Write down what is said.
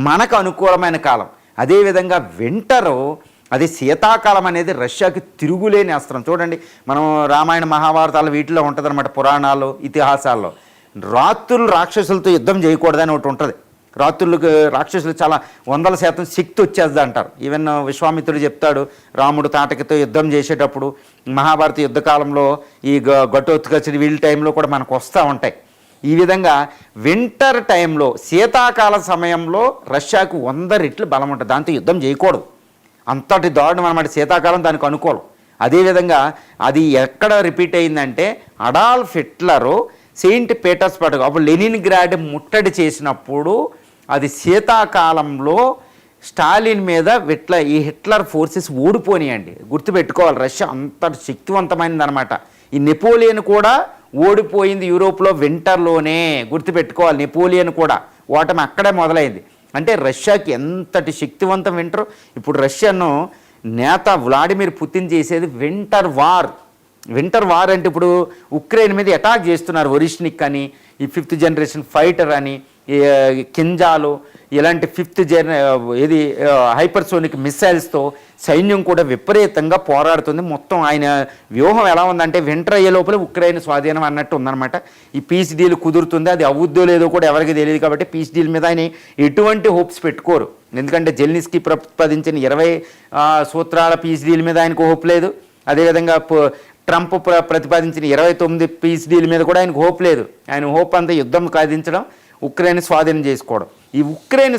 మనకు అనుకూలమైన కాలం. అదేవిధంగా వింటరు, అది శీతాకాలం అనేది రష్యాకి తిరుగులేని అస్త్రం. చూడండి, మనం రామాయణ మహాభారతాలు వీటిలో ఉంటుందన్నమాట, పురాణాలు ఇతిహాసాల్లో. రాత్రులు రాక్షసులతో యుద్ధం చేయకూడదని ఒకటి ఉంటుంది. రాత్రులకు రాక్షసులు చాలా 100% శక్తి వచ్చేద్ది అంటారు. ఈవెన్ విశ్వామిత్రుడు చెప్తాడు, రాముడు తాటకితో యుద్ధం చేసేటప్పుడు మహాభారత యుద్ధకాలంలో ఈ ఘటోత్కచుడి వీళ్ళ టైంలో కూడా మనకు వస్తూ ఉంటాయి. ఈ విధంగా వింటర్ టైంలో, శీతాకాల సమయంలో రష్యాకు 100 రెట్లు బలం ఉంటుంది. దాంతో యుద్ధం చేయకూడదు, అంతటి దారుణం అన్నమాట. శీతాకాలం దానికి అనుకూలం. అదేవిధంగా అది ఎక్కడ రిపీట్ అయిందంటే, అడాల్ఫ్ హిట్లరు సెయింట్ పీటర్స్బర్గ్, అప్పుడు లెనిన్గ్రాడ్ ముట్టడి చేసినప్పుడు అది శీతాకాలంలో స్టాలిన్ మీద ఈ హిట్లర్ ఫోర్సెస్ ఓడిపోయాయండి. గుర్తుపెట్టుకోవాలి, రష్యా అంతటి శక్తివంతమైనది అనమాట. ఈ నెపోలియన్ కూడా ఓడిపోయింది యూరోప్లో వింటర్లోనే. గుర్తుపెట్టుకోవాలి, నెపోలియన్ కూడా ఓటమి అక్కడే మొదలైంది. అంటే రష్యాకి ఎంతటి శక్తివంతం వింటర్. ఇప్పుడు రష్యాను నేత వ్లాడిమిర్ పుతిన్ చేసేది వింటర్ వార్. వింటర్ వార్ అంటే ఇప్పుడు ఉక్రెయిన్ మీద అటాక్ చేస్తున్నారు. ఒరిష్నిక్ అని, ఈ 5th జనరేషన్ ఫైటర్ అని, కింజాలు, ఇలాంటి 5th హైపర్సోనిక్ మిసైల్స్తో సైన్యం కూడా విపరీతంగా పోరాడుతుంది. మొత్తం ఆయన వ్యూహం ఎలా ఉందంటే, వింటర్ అయ్యే లోపల ఉక్రెయిన్ స్వాధీనం అన్నట్టు ఉందన్నమాట. ఈ పీస్ డీల్ కుదురుతుంది, అది అవుద్దో లేదో కూడా ఎవరికి తెలియదు. కాబట్టి పీస్ డీల్ మీద ఆయన ఎటువంటి హోప్స్ పెట్టుకోరు. ఎందుకంటే జెల్నిస్కీ ప్రతిపాదించిన 20 సూత్రాల పీస్ డీల్ మీద ఆయనకు హోప్ లేదు. అదేవిధంగా ట్రంప్ ప్రతిపాదించిన 29 పీస్ డీల్ మీద కూడా ఆయనకు హోప్ లేదు. ఆయన హోప్ అంతా యుద్ధం సాధించడం, ఉక్రెయిన్ స్వాధీనం చేసుకోవడం. ఈ ఉక్రెయిన్